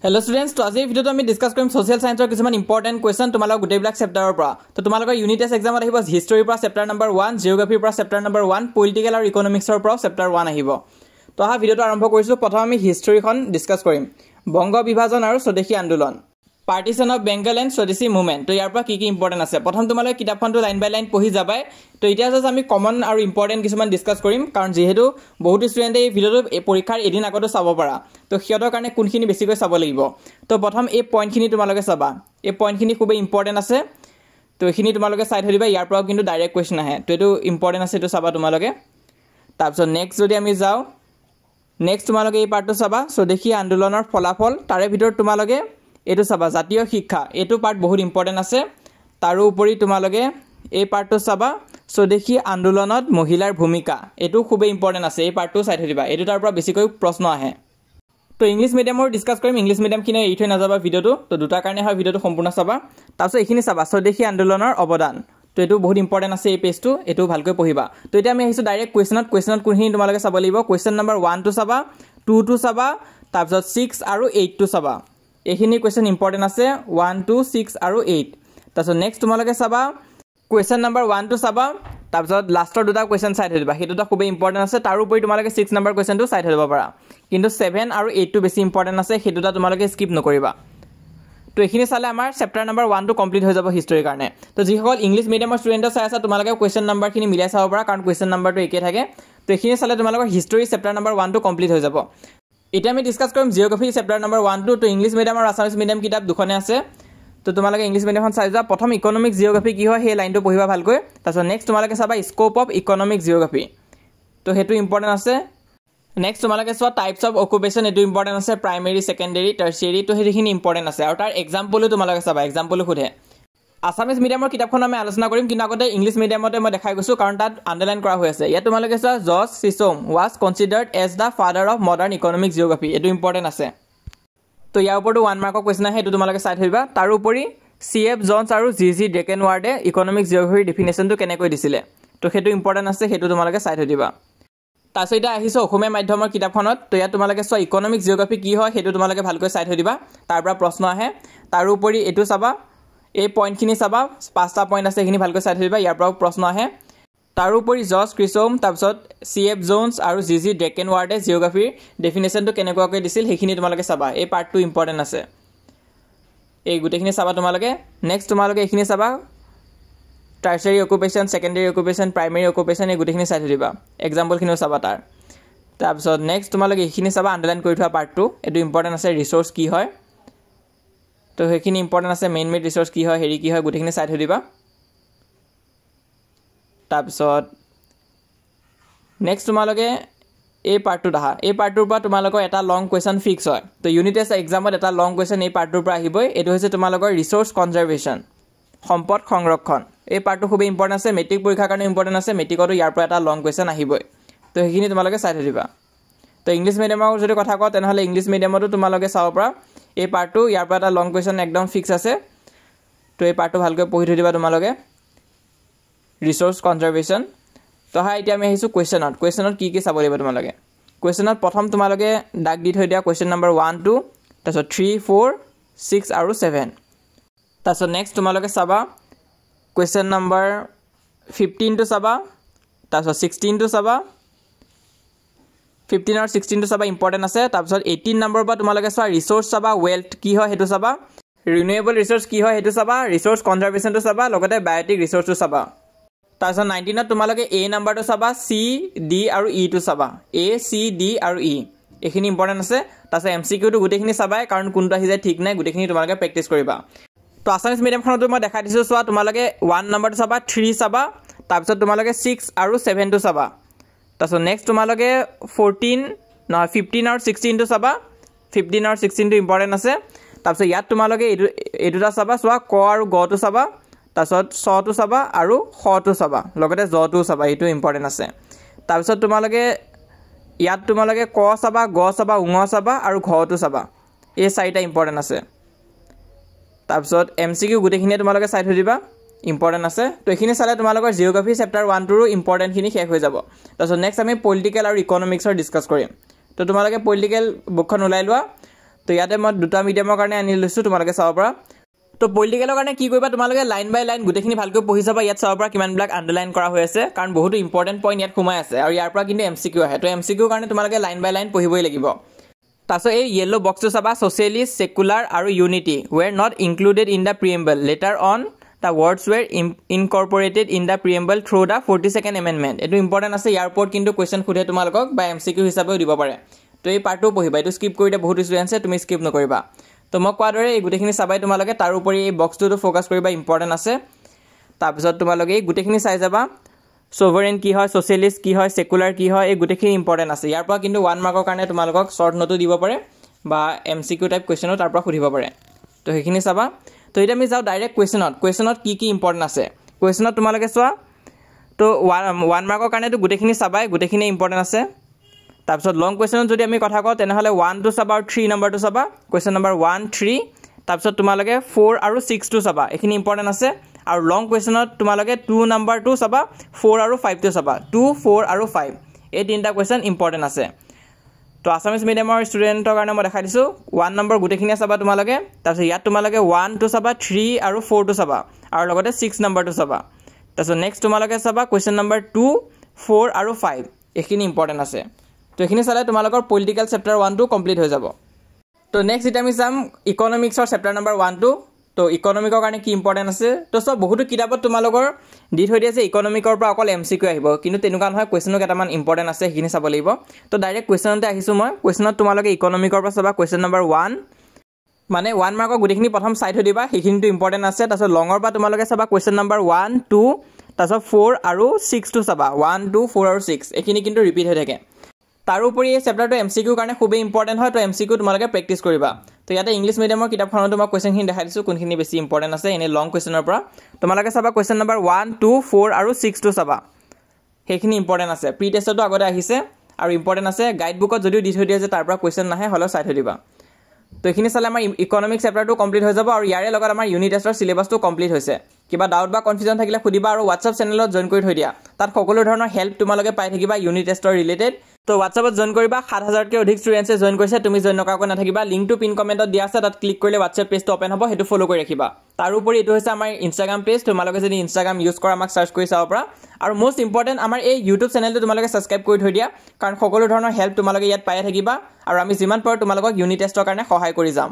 Hello students, to আজি ভিডিওটো আমি ডিসকাস কৰিম সোশ্যাল সায়েন্সৰ কিছুমান ইম্পৰ্টেন্ট কোৱেশ্চন তোমালোক গোটেইবিলাক চেপ্টাৰৰ পৰা তো তোমালোকৰ ইউনিট টেষ্ট এক্সামত আহিব হিষ্টৰীৰ পৰা চেপ্টাৰ নম্বৰ 1 জিওগ্ৰাফিৰ পৰা চেপ্টাৰ নম্বৰ 1 পলিটিকেল আৰু ইকনমিক্সৰ পৰা চেপ্টাৰ 1 আহিব তো হা ভিডিওটো আৰম্ভ কৰিছো প্ৰথম আমি হিষ্টৰীখন ডিসকাস কৰিম বংগ বিভাজন আৰু স্বদেশী আন্দোলন পাৰ্টিশন অফ বেংগল এণ্ড স্বদেশী মুভমেন্ট তো ইয়াৰ পৰা কি ইম্পৰ্টেন্ট আছে প্ৰথম তোমালোকে কিতাপখনটো লাইন বাই লাইন পঢ়ি যাবাই তো এতিয়া জাস্ট আমি কমন আৰু ইম্পৰ্টেন্ট কিছুমান ডিসকাস কৰিম কাৰণ যেহেতু বহুত ষ্টুডেন্টে এই ভিডিওটো পৰীক্ষাৰ এদিন আগতে চাব পাৰা তো সিহঁতৰ কাৰণে কোনখিনি বেছিকৈ চাব লাগিব তো প্ৰথম এই পইণ্টখিনি তোমালোকে চাবা এই পইণ্টখিনি খুব ইম্পৰ্টেন্ট আছে তো এখিনি তোমালোকে চাই থৈ দিবা ইয়াৰ পৰা কিন্তু ডাইৰেক্ট কোৱেশ্চন আহে তো এটো ইম্পৰ্টেন্ট আছে তো চাবা তোমালোকে তাৰপিছত নেক্সট যদি আমি যাও নেক্সট তোমালোকে এই পাৰ্টটো চাবা স্বদেশী আন্দোলনৰ ফলাফল তাৰে ভিতৰত তোমালোকে এটো চাবা জাতীয় শিক্ষা এটো পাৰ্ট বহুত ইম্পৰ্টেন্ট আছে তাৰো উপৰি তোমালোকে এই পাৰ্টটো চাবা স্বদেশী আন্দোলনত মহিলাৰ ভূমিকা এটো খুব ইম্পৰ্টেন্ট আছে এই পাৰ্টটো চাই থৈ দিবা এটো তাৰ পৰা বেছিকৈ প্ৰশ্ন আহে তো ইংলিশ মিডিয়ামৰ ডিসকাস কৰিম ইংলিশ মিডিয়াম কিনে এই থৈ নাযাবা ভিডিওটো তো দুটা কাৰণে হয় ভিডিওটো সম্পূৰ্ণ চাবা তাৰপিছত এখিনি চাবা স্বদেশী আন্দোলনৰ অৱদান তো এটো বহুত ইম্পৰ্টেন্ট আছে এই পেজটো এটো ভালকৈ পঢ়িবা তো এতিয়া আমি আহিছো ডাইৰেক্ট কোৱেশ্চনত কোনখিনি তোমালোকে চাব লাগিব কোৱেশ্চন নম্বৰ 1 টো চাবা 2 টো চাবা তাৰপিছত 6 আৰু 8 টো চাবা এখিনি কোৱেশ্চন ইম্পৰ্টেন্ট আছে 1 2 6 আৰু 8 তাৰপিছত নেক্সট তোমালোকে চাবা কোৱেশ্চন নম্বৰ 1 টো চাবা তাৰপিছত লাষ্টৰ দুটা কোৱেশ্চন চাই থৈবা হেতুটা খুব ইম্পৰ্টেন্ট আছে তাৰ উপৰি তোমালোকে 6 নম্বৰ কোৱেশ্চনটো চাই থৈবা পাৰা কিন্তু 7 আৰু 8 টো বেছি ইম্পৰ্টেন্ট আছে হেতুটা তোমালোকে স্কিপ নকৰিবা তো এখিনি চালে আমাৰ চেপ্টাৰ নম্বৰ 1 টো কমপ্লিট হৈ যাব হিষ্টৰীৰ কাৰণে তো যিসকল ইংলিশ মিডিয়ামৰ ষ্টুডেন্ট চাই আছে তোমালোকে কোৱেশ্চন নম্বৰখিনি মিলাই চাব পাৰা কাৰণ কোৱেশ্চন নম্বৰটো একে থাকে তো এখিনি চালে তোমালোকৰ হিষ্টৰী চেপ্টাৰ নম্বৰ 1 টো কমপ্লিট হৈ যাব এটা আমি ডিসকাস কৰিম জিওগ্ৰাফি চেপ্টাৰ নম্বৰ 1 টো ইংলিশ মিডিয়াম আৰু আছামিজ মিডিয়াম কিতাপ দুখনে আছে তো তোমালোকে ইংলিশ মিডিয়ামখন চাই যা প্ৰথম ইকনমিক জিওগ্ৰাফি কি হয় সেই লাইনটো পঢ়িবা ভালকৈ তাৰপিছত নেক্সট তোমালোকে চাবা স্কোপ অফ ইকনমিক জিওগ্ৰাফি তো হেতু ইম্পৰ্টেন্ট আছে নেক্সট তোমালোকে চোৱা টাইপস অফ অকুপেশন এটো ইম্পৰ্টেন্ট আছে প্ৰাইমেৰী সেকেন্ডাৰী টাৰচিয়াৰী তো হেখিনি ইম্পৰ্টেন্ট আছে আৰু তাৰ এক্সাম্পলও তোমালোকে চাবা এক্সাম্পলও খুদে আছামিজ মিডিয়ামৰ কিতাপখন আমি আলোচনা কৰিম কিন্তু আগতে ইংলিশ মিডিয়ামতে মই দেখাই গৈছো কাৰণ তাত আন্ডাৰলাইন কৰা হৈ আছে ইয়াত তোমালোকে চোৱা George Chisholm was considered as the father of modern economic geography এটো ইম্পৰ্টেন্ট আছে তো ইয়াৰ ওপৰটো 1 মাৰ্কৰ কোৱেশ্চন আহে এটো তোমালোকে চাই থৈবা তাৰ উপৰি CF জনছ আৰু GG ডেকেনৱাৰ্ডে ইকনমিক জিওগ্ৰাফিৰ ডেফিনেশনটো কেনেকৈ দিছিলে তো হেতু ইম্পৰ্টেন্ট আছে হেতু তোমালোকে চাই থৈ দিবা তাৰপিছত এটা আহিছে অসমীয়া মাধ্যমৰ কিতাপখনত তো ইয়াত তোমালোকে চোৱা ইকনমিক জিওগ্ৰাফি কি হয় হেতু তোমালোকে ভালকৈ চাই থৈ দিবা তাৰ পৰা প্ৰশ্ন আহে তাৰ উপৰি এটো চাবা এই পইণ্টখিনি চাবা পাঁচটা পইণ্ট আছে এখিনি ভালকৈ চাই থৈ দিবা ইয়াৰ পৰা প্ৰশ্ন আহে তাৰ উপৰি জৰ্জ ক্ৰিছম তাৰপিছত CF জনছ আৰু GG ডেকেনৱাৰ্ডে জিওগ্ৰাফিৰ ডেফিনেশনটো কেনেকুৱাকৈ দিছিল হেখিনি তোমালোকে চাবা এই পাৰ্টটো ইম্পৰ্টেন্ট আছে এই গুটেখিনি চাবা তোমালোকে নেক্সট তোমালোকে এখিনি চাবা tertiary occupation secondary occupation primary occupation এই গুটেখিনি চাই থৈ দিবা এক্সাম্পলখিনিও চাবা তাৰপিছত নেক্সট তোমালোকে এখিনি চাবা আন্ডাৰলাইন কৰি থোৱা পাৰ্টটো এটো ইম্পৰ্টেন্ট আছে ৰিসোৰ্স কি হয় তো হেখিনি ইম্পৰ্টেন্ট আছে মেইন ৰিসোৰ্স কি হয় হেৰি কি হয় গুটেখিনি চাই থৈ দিবা তাৰপিছত নেক্সট তোমালোকে এই পাৰ্টটো দেখা এই পাৰ্টটোৰ পৰা তোমালোকৰ এটা লং কোৱেশ্চন ফিক্স হয় তো ইউনিট টেষ্ট এক্সামত এটা লং কোৱেশ্চন এই পাৰ্টটোৰ পৰা আহিবই এটো হৈছে তোমালোকৰ ৰিসোৰ্স কনজাৰভেশন সম্পদ সংৰক্ষণ এই পাৰ্টটো খুব ইম্পৰ্টেন্ট আছে মেট্ৰিক পৰীক্ষাৰ কাৰণে ইম্পৰ্টেন্ট আছে মেট্ৰিকতো ইয়াৰ পৰা এটা লং কোৱেশ্চন আহিবই তো হেখিনি তোমালোকে চাই থৈ দিবা তো ইংলিশ মিডিয়ামৰ যদি কথা কওঁ তেনেহলে ইংলিশ মিডিয়ামতো তোমালোকে চাব পৰা এই পাৰ্টটো ইয়াৰ পৰা এটা লং কোৱেশ্চন একদম ফিক্স আছে তো এই পাৰ্টটো ভালকৈ পঢ়ি থৈ দিবা তোমালোকে ৰিসোৰ্স কনজাৰভেশন তো হা এতিয়া আমি আহিছো কোৱেশ্চনত কি চাব লাগিব তোমালোকে কোৱেশ্চনত প্ৰথম তোমালোকে ডাক দি থৈ দিয়া কোৱেশ্চন নম্বৰ 1 2 তাৰপিছত 3 4 6 আৰু 7 তাৰপিছত নেক্সট তোমালোকে চাবা কোৱেশ্চন নম্বৰ 15 টো চাবা তাৰপিছত 16 টো চাবা 15 আৰু 16 টো চাবা ইম্পৰ্টেন্ট আছে তাৰপিছত 18 নম্বৰ পৰা তোমালোকে চাবা ৰিসোৰ্স চাবা ওয়েলথ কি হয় হেতু চাবা ৰিনিউৱেবল ৰিসোৰ্স কি হয় হেতু চাবা ৰিসোৰ্স কনজাৰভেশনটো চাবা লগতে বায়োটিক ৰিসোৰ্সটো চাবা তাৰপিছত 19 ত তোমালোকে A নম্বৰটো চাবা C D আৰু E টো চাবা A C D আৰু E এখিনি ইম্পৰ্টেন্ট আছে তাৰপিছত MCQ টো গুটেখিনি চাবাই কাৰণ কোনটো আহি যায় ঠিক নাই গুটেখিনি তোমালোকে প্ৰেক্টিস কৰিবা তো আছামিজ মিডিয়ামখনতো মই দেখাই দিছো চোৱা তোমালোকে 1 নম্বৰটো চাবা 3 চাবা তাৰপিছত তোমালোকে 6 আৰু 7 টো চাবা তাৰপিছত নেক্সট তোমালোকে 15 আৰু 16 টো চাবা 15 আৰু 16 টো ইম্পৰ্টেন্ট আছে তাৰপিছত ইয়াত তোমালোকে এটোটা চাবা চোৱা ক আৰু গ টো চাবা তাৰপিছত ছ টো চাবা আৰু খ টো চাবা লগতে জ টো চাবা এটো ইম্পৰ্টেন্ট আছে তাৰপিছত তোমালোকে ইয়াত তোমালোকে ক চাবা গ চাবা ঙ চাবা আৰু ঘ টো চাবা এই চাৰিটা ইম্পৰ্টেন্ট আছে তাৰপিছত MCQ গুটেখিনি তোমালোকে চাই থৈ দিবা ইম্পৰ্টেন্ট আছে তো এখিনি চালে তোমালোকৰ জিওগ্ৰাফি চেপ্টাৰ 1 টোৰ ইম্পৰ্টেন্ট খিনি শেষ হৈ যাব তাৰপিছত নেক্সট আমি পলিটিকেল আৰু ইকনমিক্সৰ ডিসকাস কৰিম তো তোমালোকে পলিটিকেল বুকখন উলাই লোৱা তো ইয়াতে মই দুটা মিডিয়ামৰ কাৰণে আনি লৈছোঁ তোমালোকে চাব পৰা তো পলিটিকেলৰ কাৰণে কি কৰিবা তোমালোকে লাইন বাই লাইন গোটেইখিনি ভালকৈ পঢ়ি যাবা ইয়াত চাব পৰা কিমানবিলাক আণ্ডাৰলাইন কৰা হৈ আছে কাৰণ বহুতো ইম্পৰ্টেণ্ট পইণ্ট ইয়াত সোমাই আছে আৰু ইয়াৰ পৰা কিন্তু MCQ আহে তো MCQৰ কাৰণে তোমালোকে লাইন বাই লাইন পঢ়িবই লাগিব তাৰপিছত এই য়েল্লো বক্সটো চাবা ছ'চিয়েলিষ্ট ছেকুলাৰ আৰু unity were not included in the preamble later on the words were incorporated in the preamble through the 42nd amendment এইটো ইম্পৰ্টেণ্ট আছে ইয়াৰ ওপৰত কিন্তু কুৱেশ্যন সোধে তোমালোকক বা MCQ হিচাপেও দিব পাৰে তো এই পাৰ্টটো পঢ়িবা এইটো স্কিপ কৰি দিয়া বহুত ষ্টুডেণ্টছে তুমি স্কিপ নকৰিবা তো মই কোৱাৰ দৰে এই গোটেইখিনি চাবাই তোমালোকে তাৰ উপৰি এই বক্সটোতো ফ'কাছ কৰিবা ইম্পৰ্টেণ্ট আছে তাৰপিছত তোমালোকে এই গোটেইখিনি চাই যাবা সোভাৰেন কি হয় ছ'চিয়েলিষ্ট কি হয় ছেকুলাৰ কি হয় এই গোটেইখিনি ইম্পৰ্টেণ্ট আছে ইয়াৰ পৰা কিন্তু 1 মাৰ্কৰ কাৰণে তোমালোকক শ্বৰ্ট নোটো দিব পাৰে বা MCQ টাইপ কুৱেশ্যনো তাৰ পৰা সুধিব পাৰে তো সেইখিনি চাবা তো এতিয়া আমি যাওঁ ডাইৰেক্ট কুৱেশ্যনত কি ইম্পৰ্টেণ্ট আছে কুৱেশ্যনত তোমালোকে চোৱা তো 1 মাৰ্কৰ কাৰণেতো গোটেইখিনি চাবাই গোটেইখিনি ইম্পৰ্টেণ্ট আছে তাৰপিছত লং কুৱেশ্যনত যদি আমি কথা কওঁ তেনেহ'লে 1 টো চাবা আৰু 3 নম্বৰটো চাবা কুৱেশ্যন নম্বৰ 1 3 তাৰপিছত তোমালোকে 4 আৰু 6 টো চাবা এইখিনি ইম্পৰ্টেণ্ট আছে আৰু লং কুৱেশ্যনত তোমালোকে 2 নম্বৰটো চাবা 4 আৰু 5 টো চাবা 2 4 আৰু 5 এই তিনিটা কুৱেশ্যন ইম্পৰ্টেণ্ট আছে তো আছামিজ মিডিয়ামৰ ষ্টুডেণ্টৰ কাৰণে মই দেখাই দিছোঁ 1 নম্বৰ গোটেইখিনি চাবা তোমালোকে তাৰপিছত ইয়াত তোমালোকে 1 টো চাবা 3 আৰু 4 টো চাবা আৰু লগতে 6 নম্বৰটো চাবা তাৰপিছত নেক্সট তোমালোকে চাবা কুৱেশ্যন নম্বৰ 2 4 আৰু 5 এইখিনি ইম্পৰ্টেণ্ট আছে তো এইখিনি চালে তোমালোকৰ পলিটিকেল চেপ্টাৰ 1 টো কমপ্লিট হৈ যাব তো নেক্সট এতিয়া আমি চাম ইকনমিক্সৰ চেপ্টাৰ নম্বৰ 1 টো তো ইকনমিকৰ কাৰণে কি ইম্পৰ্টেণ্ট আছে তো সব বহুতো কিতাপত তোমালোকৰ দি থৈ দিয়া যে ইকনমিকৰ পৰা অকল MCQ আহিব কিন্তু তেনেকুৱা নহয় কুৱেশ্যনো কেইটামান ইম্পৰ্টেণ্ট আছে সেইখিনি চাব লাগিব তো ডাইৰেক্ট কুৱেশ্যনতে আহিছোঁ মই কুৱেশ্যনত তোমালোকে ইকনমিকৰ পৰা চাবা কুৱেশ্যন নম্বৰ 1 মানে 1 মাৰ্কৰ গোটেইখিনি প্ৰথম চাই থৈ দিবা সেইখিনিটো ইম্পৰ্টেণ্ট আছে তাৰপিছত লঙৰ পৰা তোমালোকে চাবা কুৱেশ্যন নম্বৰ 1 2 তাৰপিছত 4 আৰু 6 টো চাবা 1 2 4 আৰু 6 এইখিনি কিন্তু ৰিপিট হৈ থাকে তাৰোপৰি এই চেপ্টাৰটো MCQৰ কাৰণে খুবেই ইম্পৰ্টেণ্ট হয় তো MCQ তোমালোকে প্ৰেক্টিছ কৰিবা তো ইয়াতে ইংলিছ মিডিয়ামৰ কিতাপখনতো মই কুৱেশ্যনখিনি দেখাই দিছোঁ কোনখিনি বেছি ইম্পৰ্টেণ্ট আছে এনে লং কুৱেশ্যনৰ পৰা তোমালোকে চাবা কুৱেশ্যন নম্বৰ 1 2 4 আৰু 6 টো চাবা সেইখিনি ইম্পৰ্টেণ্ট আছে প্ৰি টেষ্টতো আগতে আহিছে আৰু ইম্পৰ্টেণ্ট আছে গাইড বুকত যদিও দি থৈ দিয়ে যে তাৰ পৰা কুৱেশ্যন নাহে হ'লেও চাই থৈ দিবা তো এইখিনি চালে আমাৰ ইকনমিক্স চেপ্টাৰটো কমপ্লিট হৈ যাব আৰু ইয়াৰে লগত আমাৰ ইউনিট টেষ্টৰ চিলেবাছটো কমপ্লিট হৈছে কিবা ডাউট বা কনফিউজন থাকিলে সুধিবা আৰু হোৱাটছআপ চেনেলত জইন কৰি থৈ দিয়া তাত সকলো ধৰণৰ হেল্প তোমালোকে পাই থাকিবা ইউনিট টেষ্টৰ ৰিলেটেড তো হোৱাটছআপত জইন কৰিবা 7000তকৈ অধিক ষ্টুডেণ্টছে জইন কৰিছে তুমি জইন নকৰাকৈ নাথাকিবা লিংকটো পিন কমেণ্টত দিয়া আছে তাত ক্লিক কৰিলে হোৱাটছআপ পেজটো অপেন হ'ব সেইটো ফ'ল' কৰি ৰাখিবা তাৰোপৰি এইটো হৈছে আমাৰ ইনষ্টাগ্ৰাম পেজ তোমালোকে যদি ইনষ্টাগ্ৰাম ইউজ কৰা আমাক চাৰ্চ কৰি চাব পৰা আৰু most ইম্পৰ্টেণ্ট আমাৰ এই ইউটিউব চেনেলটো তোমালোকে ছাবস্ক্ৰাইব কৰি থৈ দিয়া কাৰণ সকলো ধৰণৰ হেল্প তোমালোকে ইয়াত পাই থাকিবা আৰু আমি যিমান পাৰোঁ তোমালোকক ইউনিট টেষ্টৰ কাৰণে সহায় কৰি যাম